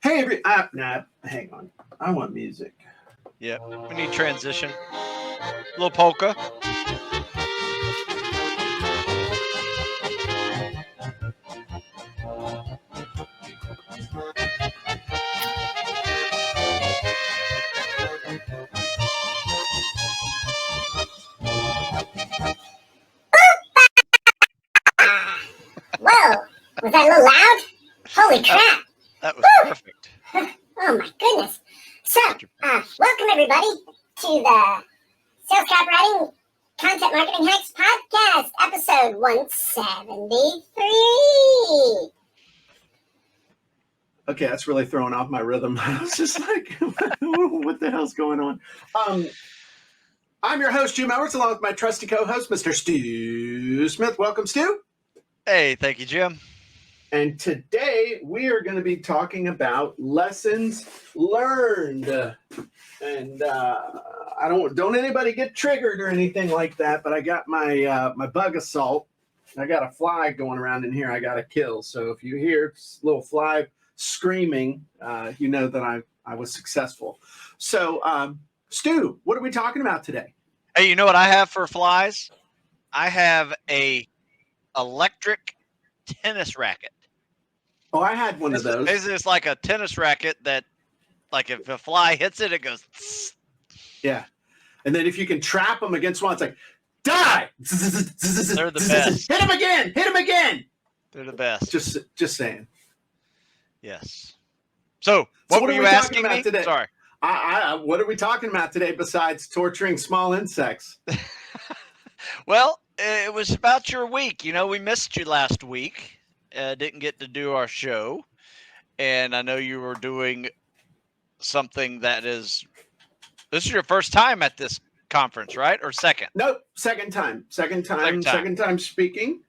Hey, nah, hang on. I want music. Yeah, we need transition. Little polka. Whoa, was that a little loud? Holy That, crap. that was perfect. Oh my goodness. So, welcome everybody to the Sales Copywriting Content Marketing Hacks Podcast, episode 173. Okay, that's really throwing off my rhythm. I was just like, what the hell's going on? I'm your host, Jim Edwards, along with my trusty co-host, Mr. Stu Smith. Welcome, Stu. Hey, thank you, Jim. And today we are going to be talking about lessons learned. And I don't anybody get triggered or anything like that. But I got my my bug assault. I got a fly going around in here. I got to kill. So if you hear little fly screaming, you know that I was successful. So Stu, what are we talking about today? Hey, you know what I have for flies? I have a electric tennis racket. Oh, I had one of those. It's like a tennis racket that, like, if a fly hits it, it goes. Tss. Yeah, and then if you can trap them against one, it's like, die. They're the best. Hit him again. Hit him again. They're the best. Just saying. Yes. So what were you asking me today? Sorry. What are we talking about today besides torturing small insects? Well, it was about your week. You know, we missed you last week. Didn't get to do our show. And I know you were doing something that is, this is your first time at this conference, right? Or second? Nope, second time speaking.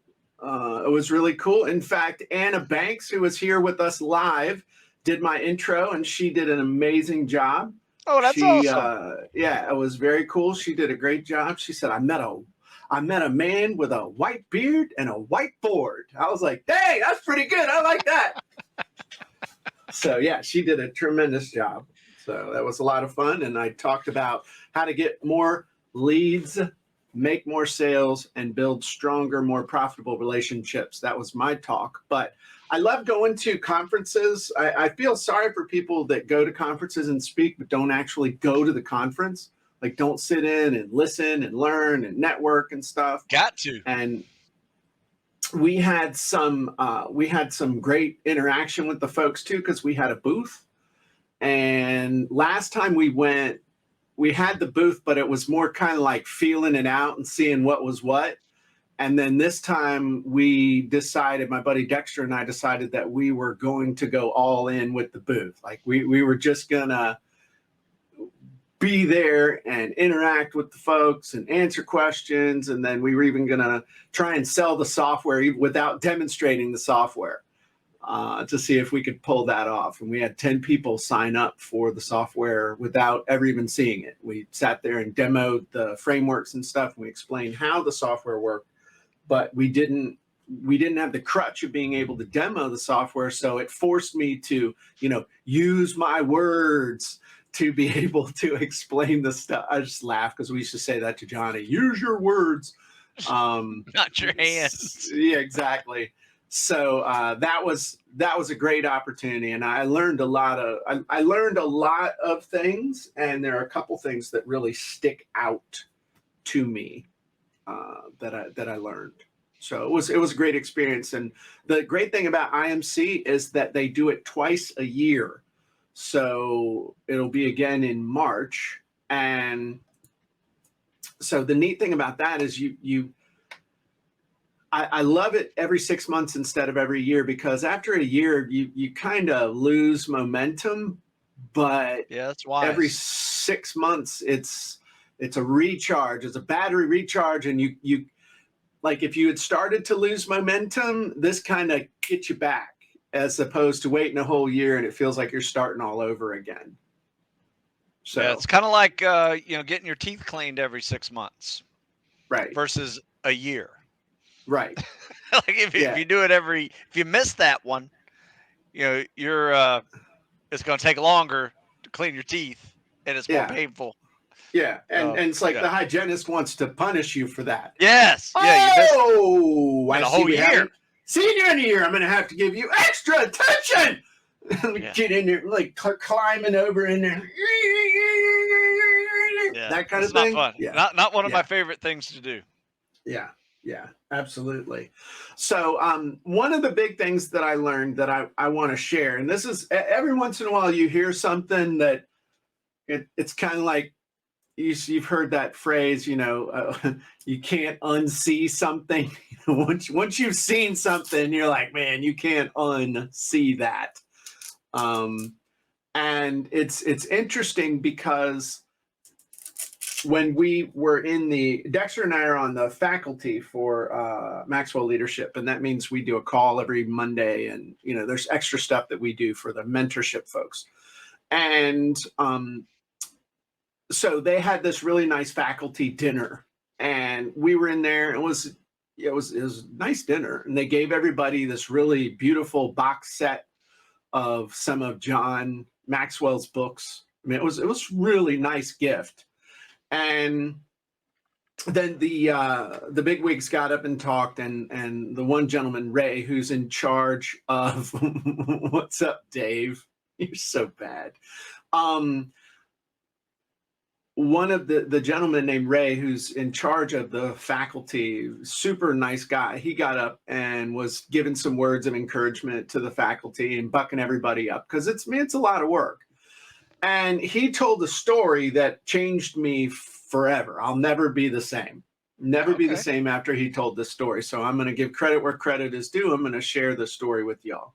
It was really cool. In fact, Anna Banks, who was here with us live, did my intro, and she did an amazing job. Oh, that's awesome. Yeah, it was very cool. She did a great job. She said, I met a man with a white beard and a whiteboard. I was like, dang, that's pretty good. I like that. So, yeah, she did a tremendous job. So that was a lot of fun. And I talked about how to get more leads, make more sales, and build stronger, more profitable relationships. That was my talk. But I love going to conferences. I feel sorry for people that go to conferences and speak, but don't actually go to the conference. Like, don't sit in and listen and learn and network and stuff. Got to. And we had some great interaction with the folks too, because we had a booth. And last time we went, we had the booth, but it was more kind of like feeling it out and seeing what was what. And then this time we decided, my buddy Dexter and I decided that we were going to go all in with the booth. Like we were just gonna be there and interact with the folks and answer questions. And then we were even gonna try and sell the software without demonstrating the software to see if we could pull that off. And we had 10 people sign up for the software without ever even seeing it. We sat there and demoed the frameworks and stuff, and we explained how the software worked. But we didn't have the crutch of being able to demo the software. So it forced me to, use my words to be able to explain the stuff. I just laugh because we used to say that to Johnny, use your words. Not your hands. Yeah, exactly. So that was a great opportunity. And I learned a lot of things. And there are a couple things that really stick out to me. That I learned. So it was a great experience. And the great thing about IMC is that they do it twice a year. So it'll be again in March. And so the neat thing about that is I love it every 6 months instead of every year, because after a year you kind of lose momentum. But yeah, that's wise. Every 6 months it's a recharge, it's a battery recharge. And you like, if you had started to lose momentum, this kind of gets you back, as opposed to waiting a whole year and it feels like you're starting all over again. So yeah, it's kind of like, getting your teeth cleaned every 6 months. Right. Versus a year. Right. Like if you do it if you miss that one, you're it's going to take longer to clean your teeth, and it's more Yeah. painful. Yeah, and it's like yeah. the hygienist wants to punish you for that. Yes. Yeah, you missed Oh, I a see whole we year. haven't seen you in a year. I'm going to have to give you extra attention. Yeah. Get in there, like climbing over in there. Yeah, That kind it's of thing. not fun. Yeah. Not one of Yeah. my favorite things to do. Yeah, absolutely. So one of the big things that I learned that I want to share, and this is every once in a while you hear something that it's kind of like you've heard that phrase, you can't unsee something. once you've seen something, you're like, man, you can't unsee that. And it's interesting because when we were Dexter and I are on the faculty for Maxwell Leadership, and that means we do a call every Monday, and there's extra stuff that we do for the mentorship folks. And so they had this really nice faculty dinner, and we were in there. It was a nice dinner, and they gave everybody this really beautiful box set of some of John Maxwell's books. I mean, it was really nice gift. And then the bigwigs got up and talked, and the one gentleman, Ray, who's in charge of what's up, Dave? You're so bad. One of the gentlemen named Ray, who's in charge of the faculty, super nice guy, he got up and was giving some words of encouragement to the faculty and bucking everybody up, because it's a lot of work. And he told a story that changed me forever. I'll never be the same. Never be the same after he told this story. So I'm going to give credit where credit is due. I'm going to share the story with y'all.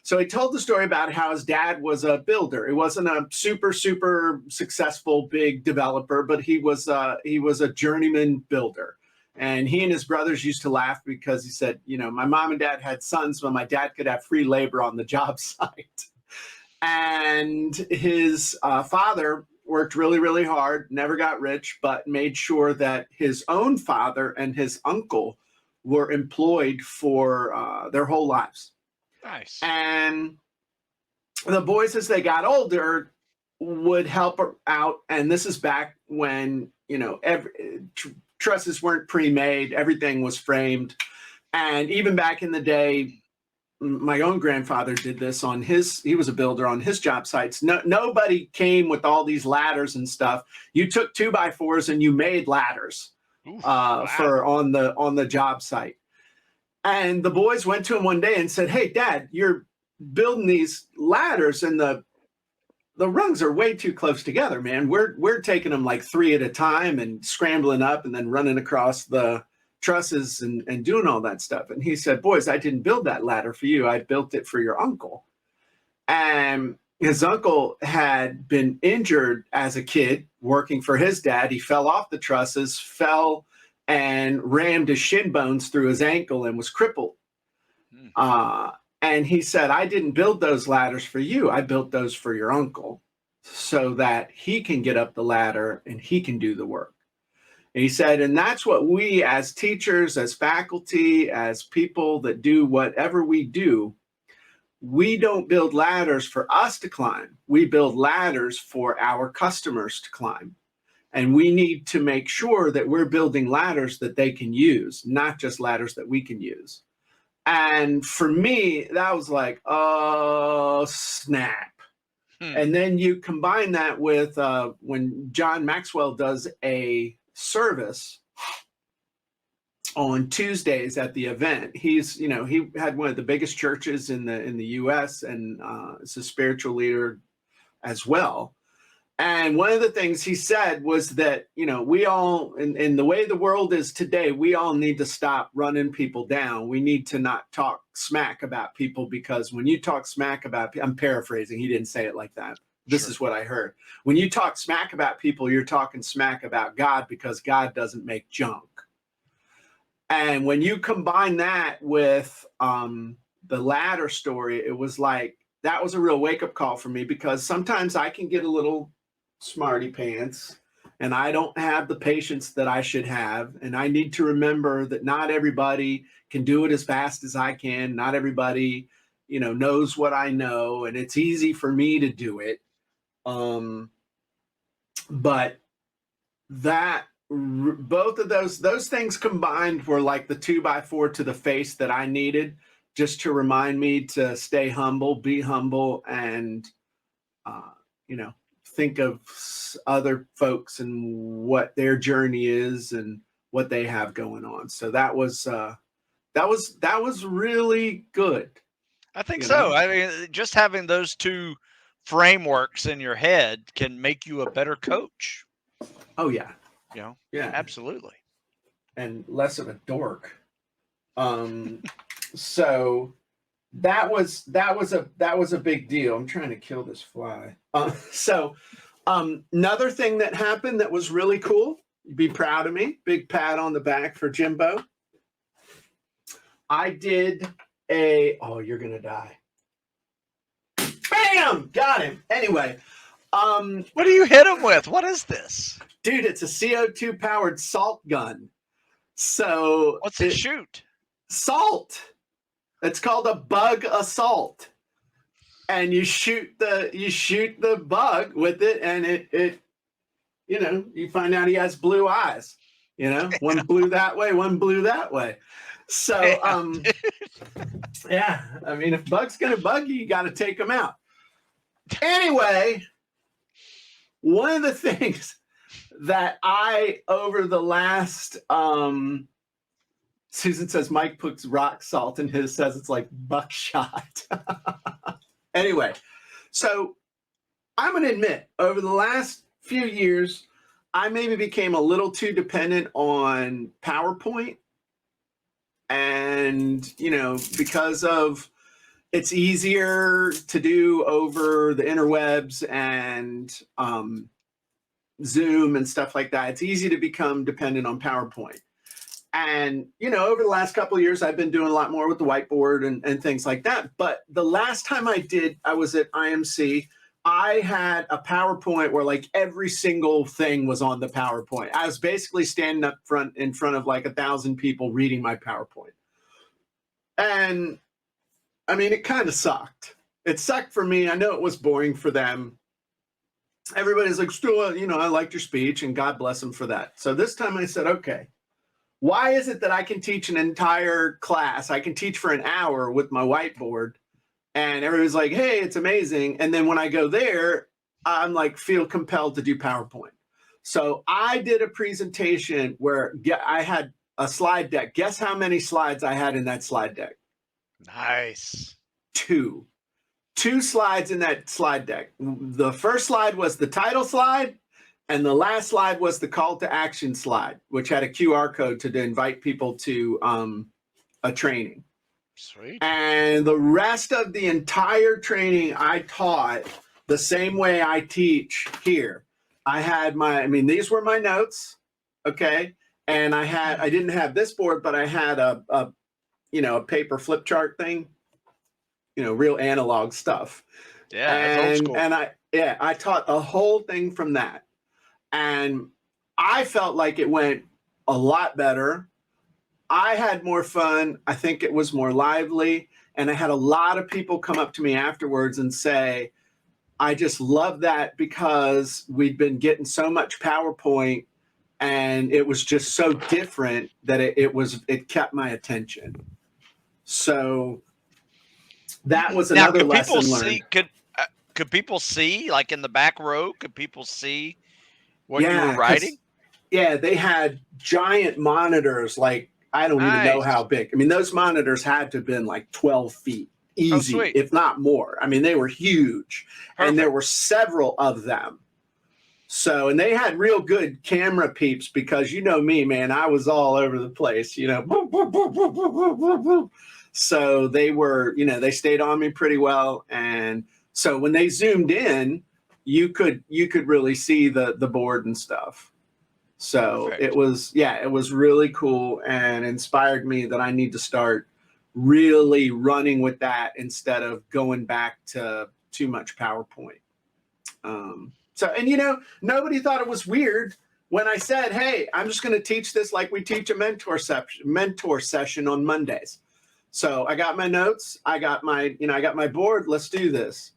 So he told the story about how his dad was a builder. He wasn't a super, super successful big developer, but he was a journeyman builder. And he and his brothers used to laugh because he said, my mom and dad had sons, but my dad could have free labor on the job site. And his father worked really, really hard, never got rich, but made sure that his own father and his uncle were employed for their whole lives. Nice. And the boys, as they got older, would help out. And this is back when, trusses weren't pre-made. Everything was framed. And even back in the day, my own grandfather did this he was a builder on his job sites. Nobody came with all these ladders and stuff. You took 2x4s and you made ladders for on the job site. And the boys went to him one day and said, "Hey, Dad, you're building these ladders and the rungs are way too close together, man. We're taking them like 3 at a time and scrambling up and then running across the trusses and doing all that stuff." And he said, "Boys, I didn't build that ladder for you. I built it for your uncle." And his uncle had been injured as a kid working for his dad. He fell off the trusses, fell and rammed his shin bones through his ankle and was crippled. And he said, "I didn't build those ladders for you. I built those for your uncle so that he can get up the ladder and he can do the work." And he said, and that's what we as teachers, as faculty, as people that do whatever we do, we don't build ladders for us to climb. We build ladders for our customers to climb. And we need to make sure that we're building ladders that they can use, not just ladders that we can use. And for me, that was like, oh, snap. And then you combine that with when John Maxwell does a service on Tuesdays at the event. He had one of the biggest churches in the U.S. and is a spiritual leader as well. And one of the things he said was that, we all, in the way the world is today, we all need to stop running people down. We need to not talk smack about people, because when you talk smack about, I'm paraphrasing, he didn't say it like that. This is what I heard. When you talk smack about people, you're talking smack about God, because God doesn't make junk. And when you combine that with the ladder story, it was like, that was a real wake-up call for me, because sometimes I can get a little smarty pants and I don't have the patience that I should have. And I need to remember that not everybody can do it as fast as I can. Not everybody knows what I know, and it's easy for me to do it. But both of those things combined were like the 2x4 to the face that I needed, just to remind me to stay humble, be humble, and think of other folks and what their journey is and what they have going on. So that was really good. I think so. I mean, just having those two frameworks in your head can make you a better coach. Oh yeah. Yeah, Absolutely. absolutely. And less of a dork. So that was a big deal. I'm trying to kill this fly. Another thing that happened that was really cool. Be proud of me. Big pat on the back for Jimbo. I did you're gonna die. Bam! Got him. Anyway, what do you hit him with? What is this? Dude, it's a CO2 powered salt gun. So what's it shoot? Salt. It's called a bug assault. And you shoot the bug with it, and it you find out he has blue eyes. One blue that way, one blue that way. So yeah, I mean, if bug's gonna bug you got to take them out. Anyway, one of the things that I, over the last, Susan says Mike puts rock salt in his, says it's like buckshot. Anyway, so I'm going to admit, over the last few years, I maybe became a little too dependent on PowerPoint. And, because of it's easier to do over the interwebs and Zoom and stuff like that. It's easy to become dependent on PowerPoint. And, over the last couple of years, I've been doing a lot more with the whiteboard and things like that. But the last time I was at IMC, I had a PowerPoint where like every single thing was on the PowerPoint. I was basically standing up in front of like 1,000 people reading my PowerPoint. And I mean, it kind of sucked. It sucked for me. I know it was boring for them. Everybody's like, Stuart, I liked your speech and God bless them for that. So this time I said, okay, why is it that I can teach an entire class? I can teach for an hour with my whiteboard and everybody's like, hey, it's amazing. And then when I go there, I'm like, feel compelled to do PowerPoint. So I did a presentation where I had a slide deck. Guess how many slides I had in that slide deck? Nice. Two slides in that slide deck. The first slide was the title slide, and the last slide was the call to action slide, which had a QR code to invite people to a training. Sweet. And the rest of the entire training I taught the same way I teach here. I had these were my notes, okay? And I didn't have this board, but I had a paper flip chart thing, real analog stuff. Yeah, that's old school. And I taught the whole thing from that. And I felt like it went a lot better. I had more fun. I think it was more lively. And I had a lot of people come up to me afterwards and say, I just love that because we'd been getting so much PowerPoint and it was just so different that it kept my attention. So that was another lesson learned. Could people see, like in the back row, could people see what you were writing? Yeah, they had giant monitors, like I don't even know how big. I mean, those monitors had to have been like 12 feet, easy, if not more. I mean, they were huge. Perfect. And there were several of them. So, and they had real good camera peeps because me, man, I was all over the place, So they were, they stayed on me pretty well. And so when they zoomed in, you could really see the board and stuff. So Perfect. It was really cool and inspired me that I need to start really running with that instead of going back to too much PowerPoint. Nobody thought it was weird when I said, hey, I'm just going to teach this like we teach a mentor session on Mondays. So I got my notes. I got my board. Let's do this.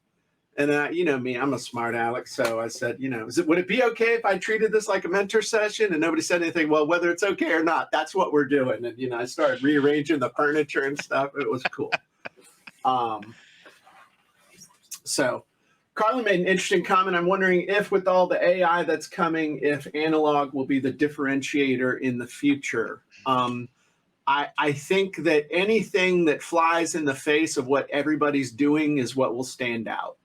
And you know me, I'm a smart aleck. So I said, would it be okay if I treated this like a mentor session? And nobody said anything. Well, whether it's okay or not, that's what we're doing. And, I started rearranging the furniture and stuff. It was cool. So Carla made an interesting comment. I'm wondering if with all the AI that's coming, if analog will be the differentiator in the future. I think that anything that flies in the face of what everybody's doing is what will stand out.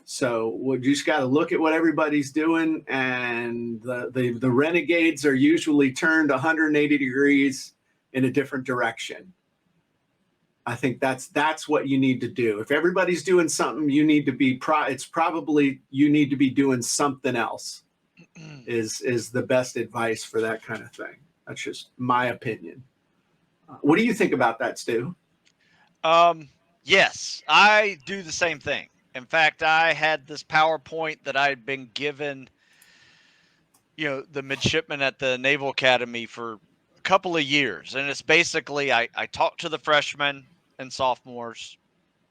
So we just got to look at what everybody's doing, and the renegades are usually turned 180 degrees in a different direction. I think that's what you need to do. If everybody's doing something, you need to be you need to be doing something else. Is the best advice for that kind of thing. That's just my opinion. What do you think about that, Stu? Yes, I do the same thing. In fact, I had this PowerPoint that I had been given, the midshipmen at the Naval Academy for a couple of years. And it's basically, I talk to the freshmen and sophomores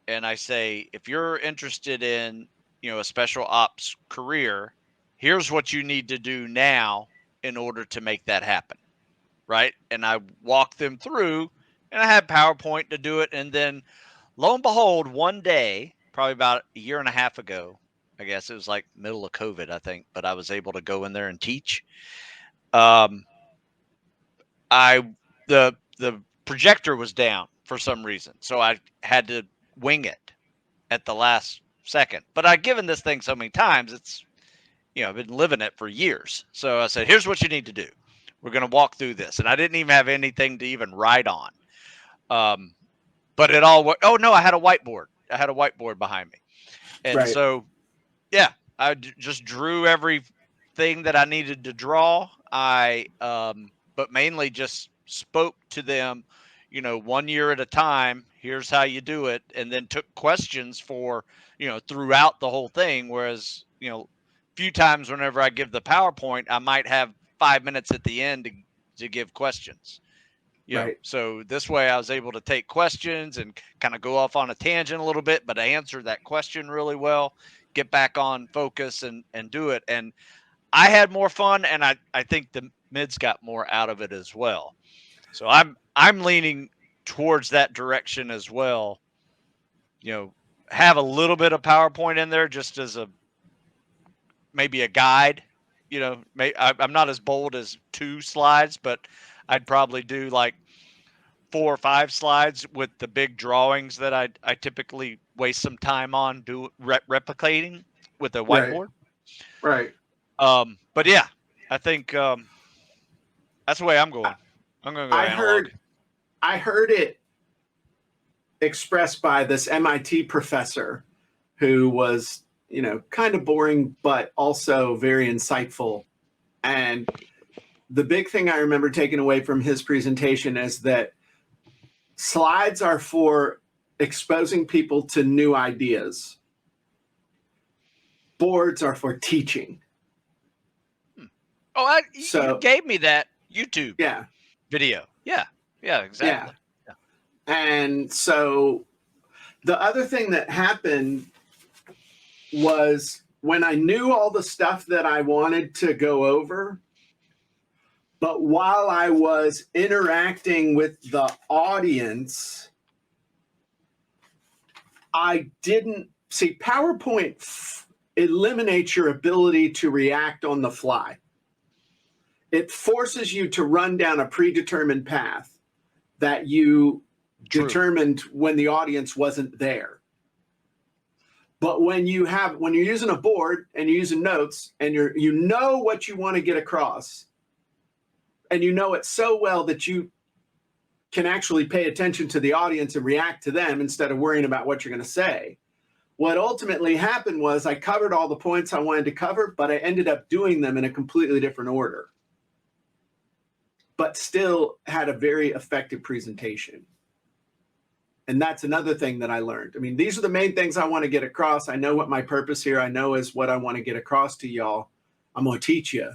and I say, if you're interested in, a special ops career, here's what you need to do now in order to make that happen. Right. And I walk them through, and I had PowerPoint to do it. And then lo and behold, one day, probably about a year and a half ago, I guess it was like middle of COVID, I think, but I was able to go in there and teach. The projector was down for some reason, so I had to wing it at the last second. But I've given this thing so many times, it's, I've been living it for years. So I said, here's what you need to do. We're going to walk through this. And I didn't even have anything to even write on. But it all worked. Oh, no, I had a whiteboard. I had a whiteboard behind me. And Right. So, yeah, I just drew everything that I needed to draw. But mainly just spoke to them, 1 year at a time. Here's how you do it. And then took questions for, throughout the whole thing. Whereas, few times whenever I give the PowerPoint, I might have 5 minutes at the end to give questions. Right. So this way I was able to take questions and kind of go off on a tangent a little bit, but I answered that question really well, get back on focus and do it. And I had more fun, and I think the mids got more out of it as well. So I'm leaning towards that direction as well. Have a little bit of PowerPoint in there just as maybe a guide. I'm not as bold as 2 slides, but I'd probably do like 4 or 5 slides with the big drawings that I typically waste some time on replicating with a whiteboard. Right. But yeah, I think that's the way I'm going. I'm going to go analog. I heard it expressed by this MIT professor who was, kind of boring, but also very insightful. And the big thing I remember taking away from his presentation is that slides are for exposing people to new ideas. Boards are for teaching. Oh, you gave me that YouTube video. Yeah, exactly. Yeah. And so the other thing that happened was when I knew all the stuff that I wanted to go over, but while I was interacting with the audience, I didn't see PowerPoint eliminates your ability to react on the fly. It forces you to run down a predetermined path that you determined when the audience wasn't there. But when you're using a board and you're using notes and you know what you want to get across, and you know it so well that you can actually pay attention to the audience and react to them instead of worrying about what you're going to say. What ultimately happened was I covered all the points I wanted to cover, but I ended up doing them in a completely different order, but still had a very effective presentation. And that's another thing that I learned. I mean, these are the main things I want to get across. I know what my purpose here, I know is what I want to get across to y'all. I'm going to teach you.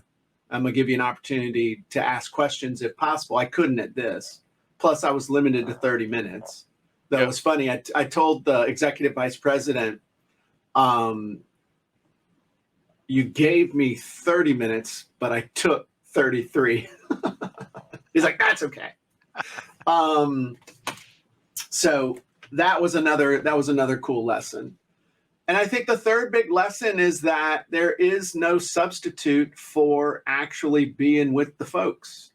I'm going to give you an opportunity to ask questions if possible. I couldn't at this, plus I was limited to 30 minutes. That Yep. was funny. I told the executive vice president, you gave me 30 minutes, but I took 33. He's like, that's okay. So that was another cool lesson. And I think the third big lesson is that there is no substitute for actually being with the folks.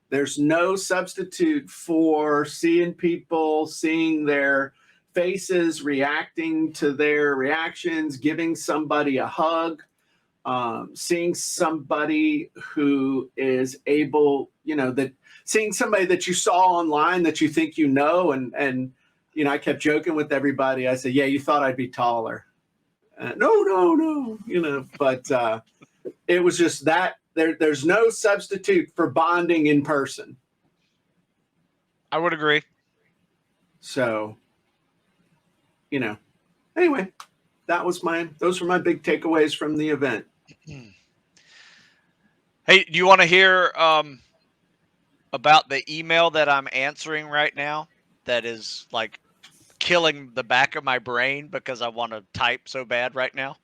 There's no substitute for seeing people, seeing their faces, reacting to their reactions, giving somebody a hug, seeing somebody who is able, seeing somebody that you saw online that you think and I kept joking with everybody. I said, yeah, you thought I'd be taller. No, but it was just that there's no substitute for bonding in person. I would agree. So, anyway, those were my big takeaways from the event. Hey, do you want to hear about the email that I'm answering right now that is like killing the back of my brain because I want to type so bad right now?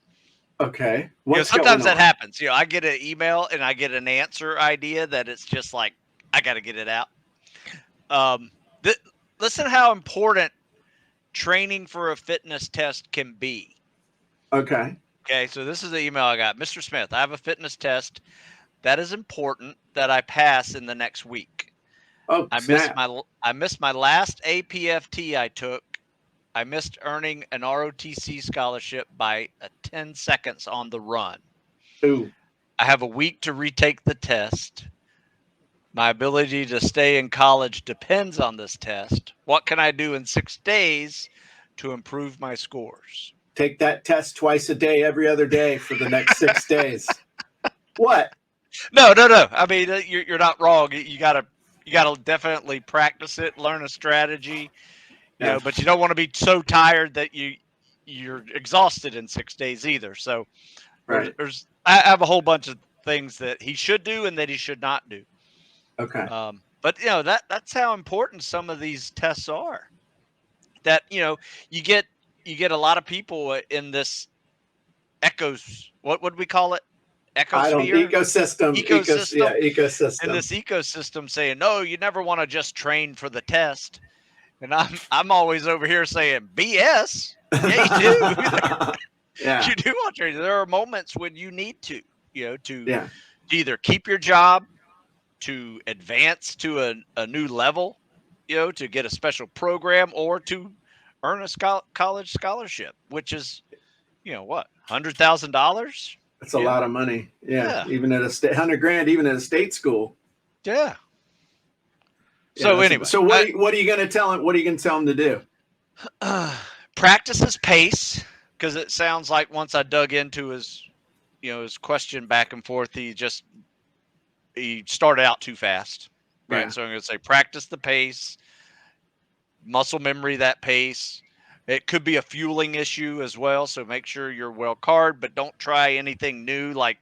Okay. Sometimes that happens. I get an email and I get an answer idea that it's just like, I got to get it out. Listen how important training for a fitness test can be. Okay. Okay, so this is the email I got. Mr. Smith, I have a fitness test that is important that I pass in the next week. Oh, I missed my last APFT I took. I missed earning an ROTC scholarship by 10 seconds on the run. Ooh. I have a week to retake the test. My ability to stay in college depends on this test. What can I do in 6 days to improve my scores? Take that test twice a day, every other day for the next 6 days. What? No. I mean, you're not wrong. You gotta definitely practice it, learn a strategy. But you don't want to be so tired that you're exhausted in 6 days either. So, right. I have a whole bunch of things that he should do and that he should not do. Okay. But that's how important some of these tests are. That you get a lot of people in this what would we call it? Ecosystem. Ecosystem. In this ecosystem saying, no, you never want to just train for the test. And I'm always over here saying, BS. Yeah, you do. Yeah. You do want to train. There are moments when you need to either keep your job, to advance to a new level, to get a special program, or to earn a college scholarship, which is, what, $100,000? That's a lot of money. Yeah. Even at $100,000, even at a state school. Yeah. So anyway, so what are you going to tell him? What are you going to tell him to do? Practice his pace, because it sounds like once I dug into his question back and forth, he started out too fast, right? Yeah. So I'm going to say practice the pace, muscle memory that pace. It could be a fueling issue as well, so make sure you're well carved, but don't try anything new like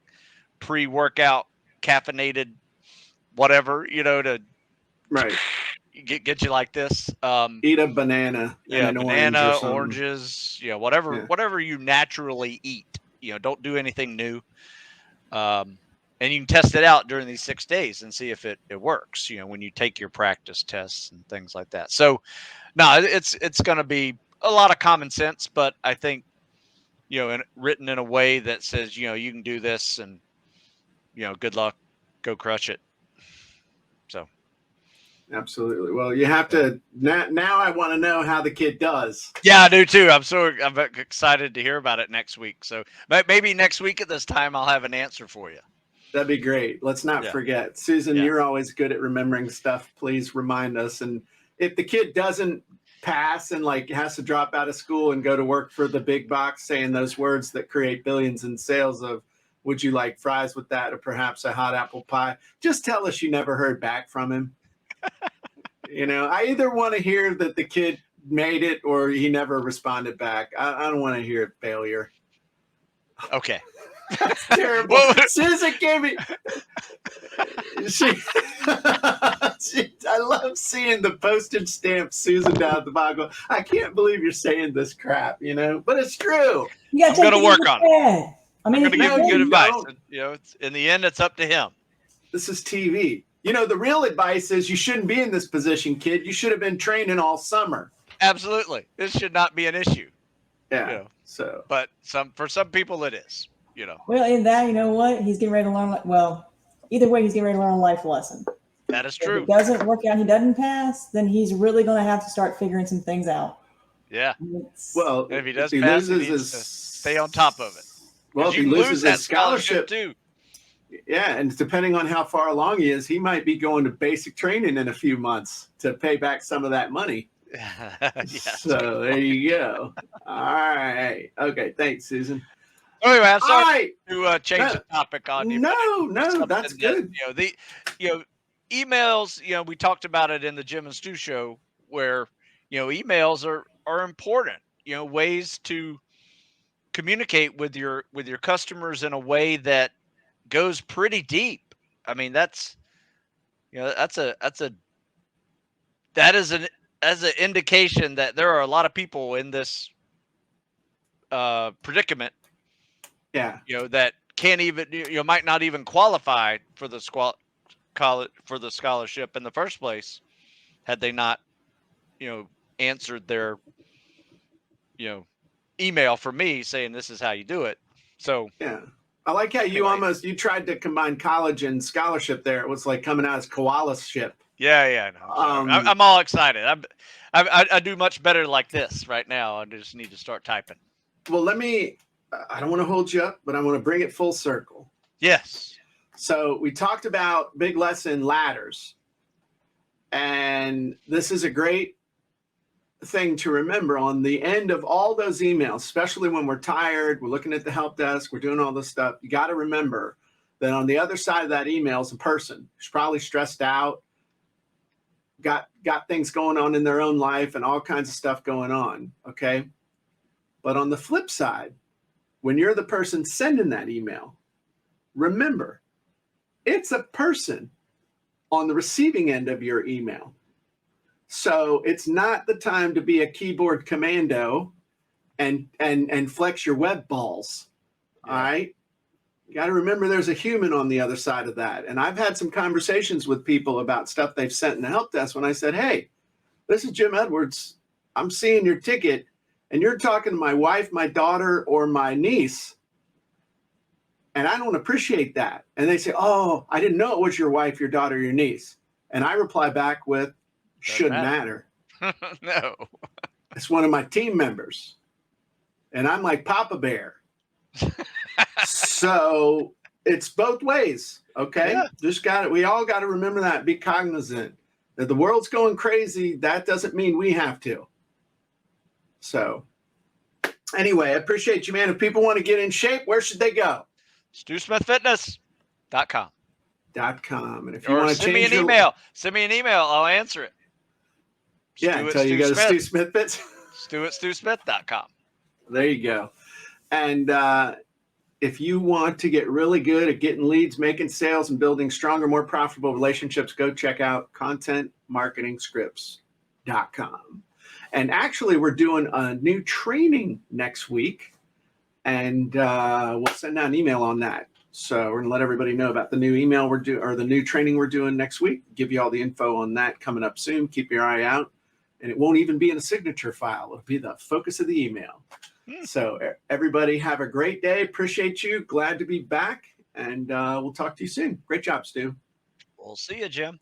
pre-workout caffeinated whatever, to right get you like this. Eat a banana. Banana, oranges, whatever you naturally eat. Don't do anything new. And you can test it out during these 6 days and see if it works, when you take your practice tests and things like that. So no, it's going to be a lot of common sense, but I think, written in a way that says, you can do this and, good luck, go crush it. So. Absolutely. Well, you have to now I want to know how the kid does. Yeah, I do too. I'm excited to hear about it next week. So maybe next week at this time, I'll have an answer for you. That'd be great. Let's not forget. Susan, you're always good at remembering stuff. Please remind us. And if the kid doesn't pass and has to drop out of school and go to work for the big box saying those words that create billions in sales of, would you like fries with that or perhaps a hot apple pie? Just tell us you never heard back from him. I either want to hear that the kid made it or he never responded back. I don't want to hear failure. Okay. That's terrible. Susan gave me. I love seeing the postage stamp Susan down at the bottom. I can't believe you're saying this crap, but it's true. I'm going to work on it. I mean, I'm going to give him good advice. In the end, it's up to him. This is TV. The real advice is you shouldn't be in this position, kid. You should have been training all summer. Absolutely. This should not be an issue. Yeah. But for some people it is, Well, in that, you know what? He's getting ready to learn. Well, either way, he's getting ready to learn a life lesson. That is true. If it doesn't work out, he doesn't pass, then he's really going to have to start figuring some things out. Yeah. Well, and if he does pass, he needs to stay on top of it. Well, if he loses his scholarship too. Yeah, and depending on how far along he is, he might be going to basic training in a few months to pay back some of that money. Yes. So there you go. All right. Okay. Thanks, Susan. Anyway, I'm sorry right. to change the topic on you. No, that's good. Emails. We talked about it in the Jim and Stu show, where emails are important. Ways to communicate with your customers in a way that goes pretty deep. I mean, that is an indication that there are a lot of people in this predicament. Yeah. That can't even might not even qualify for the scholarship in the first place had they not answered their email from me saying this is how you do it. So yeah. I like how you tried to combine college and scholarship there. It was like coming out as koala-ship. Yeah. No, I'm all excited. I do much better like this right now. I just need to start typing. Well, I don't want to hold you up, but I want to bring it full circle. Yes. So we talked about big lesson ladders. And this is a great thing to remember on the end of all those emails, especially when we're tired, we're looking at the help desk, we're doing all this stuff. You got to remember that on the other side of that email is a person who's probably stressed out, got things going on in their own life and all kinds of stuff going on. Okay. But on the flip side, when you're the person sending that email, remember, it's a person on the receiving end of your email. So it's not the time to be a keyboard commando and flex your web balls. Yeah. All right. You got to remember there's a human on the other side of that. And I've had some conversations with people about stuff they've sent in the help desk when I said, hey, this is Jim Edwards. I'm seeing your ticket and you're talking to my wife, my daughter, or my niece. And I don't appreciate that. And they say, oh, I didn't know it was your wife, your daughter, your niece. And I reply back with, shouldn't matter. No. It's one of my team members. And I'm like Papa Bear. So it's both ways. Okay. Yeah. We all got to remember that. Be cognizant that the world's going crazy. That doesn't mean we have to. So anyway, I appreciate you, man. If people want to get in shape, where should they go? StuSmithFitness.com. And if you want to send me an email, I'll answer it. Yeah, until you go to Stu Smith Fits. Stu at StuSmith.com. There you go. And if you want to get really good at getting leads, making sales, and building stronger, more profitable relationships, go check out ContentMarketingScripts.com. And actually, we're doing a new training next week, and we'll send out an email on that. So we're going to let everybody know about the new email we're doing, or the new training we're doing next week. Give you all the info on that coming up soon. Keep your eye out. And it won't even be in a signature file. It'll be the focus of the email. So everybody have a great day. Appreciate you. Glad to be back. And we'll talk to you soon. Great job, Stu. We'll see you, Jim.